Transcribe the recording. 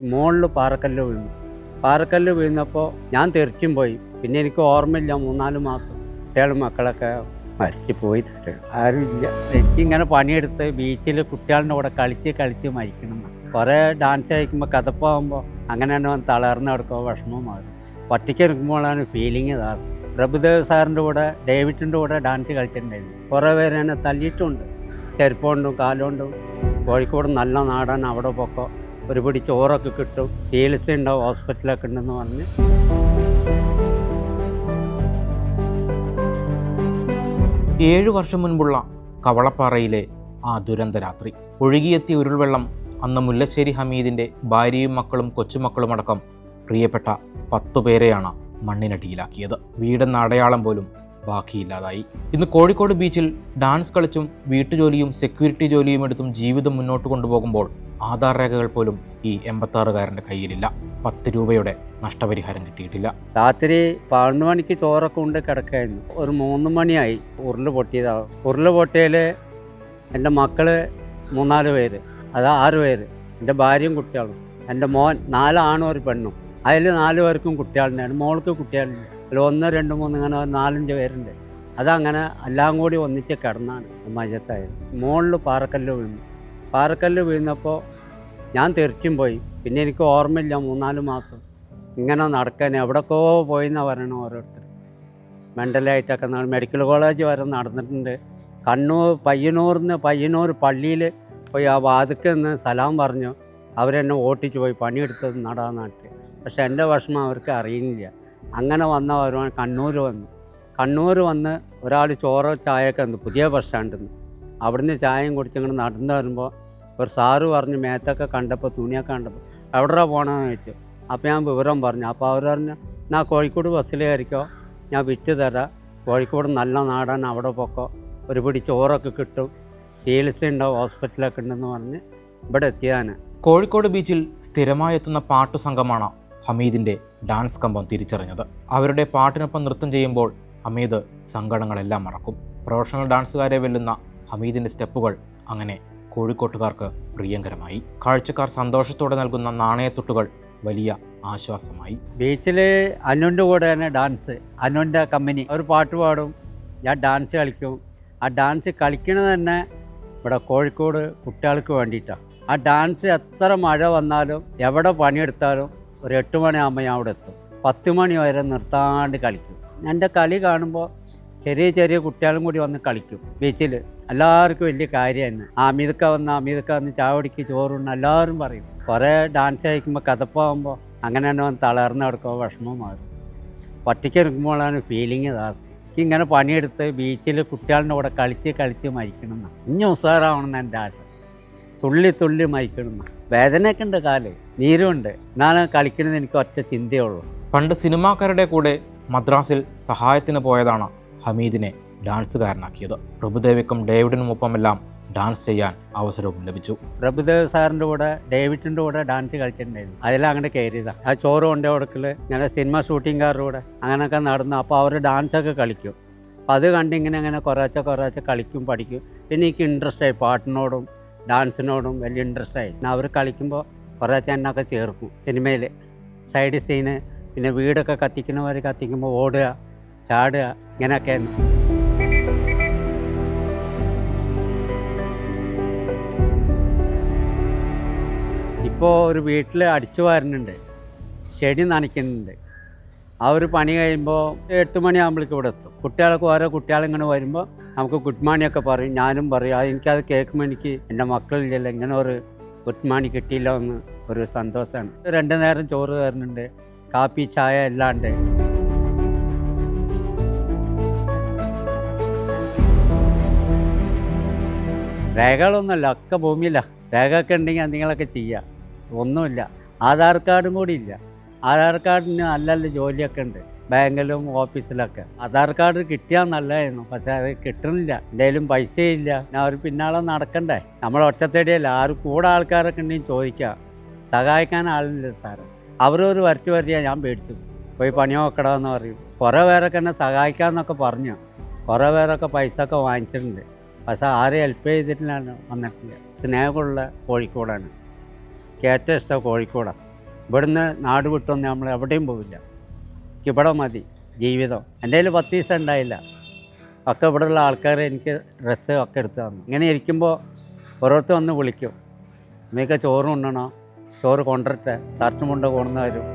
മുകളിൽ പാറക്കല്ല് വീണു. പാറക്കല്ല് വീണപ്പോൾ ഞാൻ തെറിച്ചും പോയി. പിന്നെ എനിക്ക് ഓർമ്മയില്ല, 3-4 മാസം കുട്ടികളും മക്കളൊക്കെ മരിച്ചു പോയി. ആരുമില്ല. എനിക്കിങ്ങനെ പണിയെടുത്ത് ബീച്ചിൽ കുട്ടികളുടെ കൂടെ കളിച്ച് മരിക്കണം. കുറേ ഡാൻസ് കളിക്കുമ്പോൾ കഥപ്പാകുമ്പോൾ അങ്ങനെ തന്നെ തളർന്ന് കിടക്കുമ്പോൾ വിഷമം മാറും. ഒറ്റയ്ക്ക് ഇരിക്കുമ്പോഴാണ് ഫീലിംഗ് ഇതാണ്. പ്രഭുദേവ് സാറിൻ്റെ കൂടെ ഡേവിഡിൻ്റെ കൂടെ ഡാൻസ് കളിച്ചിട്ടുണ്ടായിരുന്നു. കുറേ പേര് എന്നെ തല്ലിയിട്ടുണ്ട്, ചെരുപ്പുകൊണ്ടും കാലുകൊണ്ടും. കോഴിക്കോട് നല്ല നാടാണ്, അവിടെ പൊക്കോ ഒരു പിടി ചോറൊക്കെ കിട്ടും, ചികിത്സ ഉണ്ടാവും, ഹോസ്പിറ്റലൊക്കെ ഉണ്ടെന്ന് പറഞ്ഞ്. 7 വർഷം മുൻപുള്ള കവളപ്പാറയിലെ ആ ദുരന്ത രാത്രി. ഒഴുകിയെത്തിയ ഉരുൾവെള്ളം അന്ന് മുല്ലശ്ശേരി ഹമീദിൻ്റെ ഭാര്യയും മക്കളും കൊച്ചുമക്കളുമടക്കം പ്രിയപ്പെട്ട 10 പേരെയാണ് മണ്ണിനടിയിലാക്കിയത്. വീടെന്ന അടയാളം പോലും ബാക്കിയില്ലാതായി. ഇന്ന് കോഴിക്കോട് ബീച്ചിൽ ഡാൻസ് കളിച്ചും വീട്ടുജോലിയും സെക്യൂരിറ്റി ജോലിയും എടുത്തും ജീവിതം മുന്നോട്ട് കൊണ്ടുപോകുമ്പോൾ ആധാർ രേഖകൾ പോലും ഈ 86-കാരൻ്റെ കയ്യിലില്ല. 10 രൂപയുടെ നഷ്ടപരിഹാരം കിട്ടിയിട്ടില്ല. രാത്രി 11 മണിക്ക് ചോറൊക്കെ കൊണ്ട് കിടക്കായിരുന്നു. ഒരു 3 മണിയായി ഉരുള് പൊട്ടിയതാണ്. ഉരുള് പൊട്ടിയതിൽ എൻ്റെ മക്കൾ 3-4 പേര്, അത് 6 പേര്, എൻ്റെ ഭാര്യയും കുട്ടികളും. എൻ്റെ മോൻ 4 ആണും 1 പെണ്ണും. അതിൽ 4 പേർക്കും കുട്ടികളുണ്ടായിരുന്നു. മോൾക്ക് കുട്ടികളുണ്ട്. അതിൽ 1, 2, 3 ഇങ്ങനെ 4-5 പേരുണ്ട്. അതങ്ങനെ എല്ലാം കൂടി ഒന്നിച്ച് കിടന്നാണ് മയ്യത്തായത്. മുകളിൽ പാറക്കല്ല് വീണു. പാറക്കല്ല് വീണപ്പോൾ ഞാൻ തെറിച്ചും പോയി. പിന്നെ എനിക്ക് ഓർമ്മയില്ല, 3-4 മാസം ഇങ്ങനെ നടക്കാൻ. എവിടെക്കോ പോയിന്നാണ് പറയണം ഓരോരുത്തർ. മെൻ്റലായിട്ടൊക്കെ മെഡിക്കൽ കോളേജ് വരെ നടന്നിട്ടുണ്ട്. പയ്യന്നൂർ പള്ളിയിൽ പോയി ആ വാതിക്കൽ നിന്ന് സലാം പറഞ്ഞു. അവരെന്നെ ഓട്ടിച്ച് പോയി പണിയെടുത്തത് നാട്ടിൽ. പക്ഷെ എൻ്റെ വിഷമം അവർക്ക് അറിയുന്നില്ല. അങ്ങനെ വന്നവരാണ് കണ്ണൂർ വന്ന് ഒരാൾ ചോറ് ചായയൊക്കെ വന്നു പുതിയ ബസ് സ്റ്റാൻഡിൽ നിന്ന്. അവിടുന്ന് ചായയും കുടിച്ചിങ്ങനെ നടന്നു വരുമ്പോൾ ഒരു സാറ് പറഞ്ഞു, മേത്തൊക്കെ കണ്ടപ്പോൾ തുണിയൊക്കെ കണ്ടപ്പോൾ എവിടെ പോകണമെന്ന് ചോദിച്ചു. അപ്പോൾ ഞാൻ വിവരം പറഞ്ഞു. അപ്പോൾ അവർ പറഞ്ഞു, ഞാൻ കോഴിക്കോട് ബസ്സിൽ കയറിക്കോ, ഞാൻ വിറ്റ് തരാം, കോഴിക്കോട് നല്ല നാടാണ്, അവിടെ പൊക്കോ ഒരു പിടി ചോറൊക്കെ കിട്ടും, ചികിത്സ ഉണ്ടാവും, ഹോസ്പിറ്റലൊക്കെ ഉണ്ടെന്ന് പറഞ്ഞ് ഇവിടെ എത്തിയതാണ്. കോഴിക്കോട് ബീച്ചിൽ സ്ഥിരമായി എത്തുന്ന പാട്ടു സംഘമാണ് ഹമീദിൻ്റെ ഡാൻസ് കമ്പം തിരിച്ചറിഞ്ഞത്. അവരുടെ പാട്ടിനൊപ്പം നൃത്തം ചെയ്യുമ്പോൾ ഹമീദ് സങ്കടങ്ങളെല്ലാം മറക്കും. പ്രൊഫഷണൽ ഡാൻസുകാരെ വെല്ലുന്ന ഹമീദിൻ്റെ സ്റ്റെപ്പുകൾ അങ്ങനെ കോഴിക്കോട്ടുകാർക്ക് പ്രിയങ്കരമായി. കാഴ്ചക്കാർ സന്തോഷത്തോടെ നൽകുന്ന നാണയത്തുട്ടുകൾ വലിയ ആശ്വാസമായി. ബീച്ചിൽ അനുവിൻ്റെ കൂടെയാണ് ഡാൻസ്. അനുവിൻ്റെ കമ്പനി ഒരു പാട്ട് പാടും, ഞാൻ ഡാൻസ് കളിക്കും. ആ ഡാൻസ് കളിക്കുന്നത് തന്നെ ഇവിടെ കോഴിക്കോട് കുട്ടികൾക്ക് വേണ്ടിയിട്ടാണ്. ആ ഡാൻസ് എത്ര മഴ വന്നാലും എവിടെ പണിയെടുത്താലും ഒരു 8 മണിയാകുമ്പോൾ ഞാൻ അവിടെ എത്തും. 10 മണി വരെ നിർത്താണ്ട് കളിക്കും. എൻ്റെ കളി കാണുമ്പോൾ ചെറിയ കുട്ടികളും കൂടി വന്ന് കളിക്കും ബീച്ചിൽ. എല്ലാവർക്കും വലിയ കാര്യമായിരുന്നു. അമീദക്ക വന്ന് ചായ കുടിക്ക് ചോറുണ്ട് എല്ലാവരും പറയും. കുറേ ഡാൻസ് കളിക്കുമ്പോൾ കഥപ്പാകുമ്പോൾ അങ്ങനെ തന്നെ വന്ന് തളർന്ന് കിടക്കുമ്പോൾ വിഷമം മാറും. ഒറ്റയ്ക്ക് ഇരിക്കുമ്പോഴാണ് ഫീലിംഗ് ജാസ്തി. എനിക്കിങ്ങനെ പണിയെടുത്ത് ബീച്ചിൽ കുട്ടികളുടെ കൂടെ കളിച്ച് മരിക്കണം എന്നാണ്. ഇനി ഉസാറാവണമെന്ന് എൻ്റെ ആശ. തുള്ളി മരിക്കണം. വേദനയൊക്കെ ഉണ്ട്, കാല് നീരുമുണ്ട്. എന്നാലും കളിക്കുന്നത് എനിക്ക് ഒറ്റ ചിന്തയുള്ളൂ. പണ്ട് സിനിമാക്കാരുടെ കൂടെ മദ്രാസിൽ സഹായത്തിന് പോയതാണ് ഹമീദിനെ ഡാൻസുകാരനാക്കിയത്. പ്രഭുദേവിക്കും ഡേവിഡിനുമൊപ്പമെല്ലാം ഡാൻസ് ചെയ്യാൻ അവസരവും ലഭിച്ചു. പ്രഭുദേവ് സാറിൻ്റെ കൂടെ ഡേവിഡിൻ്റെ കൂടെ ഡാൻസ് കളിച്ചിട്ടുണ്ടായിരുന്നു. അതിലങ്ങനെ കയറിയതാണ്. ആ ചോറ് കൊണ്ടേ കൊടുക്കൽ, ഇങ്ങനെ സിനിമ ഷൂട്ടിംഗുകാരുടെ കൂടെ അങ്ങനെയൊക്കെ നടന്നു. അപ്പോൾ അവർ ഡാൻസൊക്കെ കളിക്കും. അപ്പോൾ അത് കണ്ട് ഇങ്ങനെ കുറേശ്ശെ കളിക്കും, പഠിക്കും. പിന്നെ എനിക്ക് ഇൻട്രസ്റ്റായി, പാട്ടിനോടും ഡാൻസിനോടും വലിയ ഇൻട്രസ്റ്റായി. പിന്നെ അവർ കളിക്കുമ്പോൾ കുറേശ്ശെ എന്നൊക്കെ ചേർക്കും. സിനിമയിൽ സൈഡ് സീന്, പിന്നെ വീടൊക്കെ കത്തിക്കുമ്പോൾ ഓടുക, ചാടുക, ഇങ്ങനെയൊക്കെയായിരുന്നു. ഇപ്പോൾ ഒരു വീട്ടിൽ അടിച്ചു വാരുന്നുണ്ട്, ചെടി നനയ്ക്കുന്നുണ്ട്. ആ ഒരു പണി കഴിയുമ്പോൾ 8 മണിയാകുമ്പോഴേക്കും ഇവിടെ എത്തും. ഓരോ കുട്ടികളിങ്ങനെ വരുമ്പോൾ നമുക്ക് ഗുഡ് മോർണിംഗ് ഒക്കെ പറയും, ഞാനും പറയും. എനിക്കത് കേൾക്കുമ്പോൾ എനിക്ക് എൻ്റെ മക്കളില്ലല്ലോ, ഇങ്ങനെ ഒരു ഗുഡ് മോർണിംഗ് കിട്ടിയില്ല എന്ന് ഒരു സന്തോഷമാണ്. 2 നേരം ചോറ് തരുന്നുണ്ട്, കാപ്പി ചായ എല്ലാം ഉണ്ട്. രേഖകളൊന്നുമില്ല, ഒക്കെ ഭൂമിയില്ല. രേഖയൊക്കെ ഉണ്ടെങ്കിൽ എന്തെങ്കിലുമൊക്കെ ചെയ്യാം. ഒന്നുമില്ല. ആധാർ കാർഡും കൂടി ഇല്ല. ആധാർ കാർഡിന് നല്ല ജോലിയൊക്കെ ഉണ്ട് ബാങ്കിലും ഓഫീസിലൊക്കെ. ആധാർ കാർഡ് കിട്ടിയാൽ നല്ലതായിരുന്നു, പക്ഷേ അത് കിട്ടുന്നില്ല. എന്തെങ്കിലും പൈസയില്ല. ഞാൻ ഒരു പിന്നാലെ നടക്കണ്ടേ. നമ്മൾ ഒറ്റത്തടിയല്ല, കൂടെ ആൾക്കാരൊക്കെ ഉണ്ടെങ്കിൽ ചോദിക്കാം. സഹായിക്കാൻ ആളില്ല സാറ്. അവരൊരു വരട്ടിയാൽ ഞാൻ പേടിച്ചു പോയി പണി നോക്കണമെന്ന് പറയും. കുറേ പേരൊക്കെ എന്നെ സഹായിക്കാമെന്നൊക്കെ പറഞ്ഞു. കുറേ പേരൊക്കെ പൈസ ഒക്കെ വാങ്ങിച്ചിട്ടുണ്ട്. പക്ഷേ ആരും ഹെൽപ്പ് ചെയ്തിട്ടില്ല, വന്നിട്ടില്ല. സ്നേഹമുള്ള കോഴിക്കോടാണ്. ഏറ്റവും ഇഷ്ടം കോഴിക്കോടാണ്. ഇവിടുന്ന് നാട് വിട്ടൊന്നും നമ്മൾ എവിടെയും പോവില്ല. എനിക്ക് ഇവിടെ മതി ജീവിതം. എൻ്റെ കയ്യിൽ 10 പൈസ ഉണ്ടായില്ല. ഒക്കെ ഇവിടെയുള്ള ആൾക്കാർ എനിക്ക് ഡ്രസ്സ് ഒക്കെ എടുത്ത് തന്നു. ഇങ്ങനെ ഇരിക്കുമ്പോൾ ഓരോരുത്തർ വന്ന് വിളിക്കും, നിങ്ങൾക്ക് ചോറ് ഉണ്ണണോ, ചോറ് കൊണ്ടുവരട്ടെ, ഷർട്ട് മുണ്ട കൊണ്ടുവന്ന് വരും.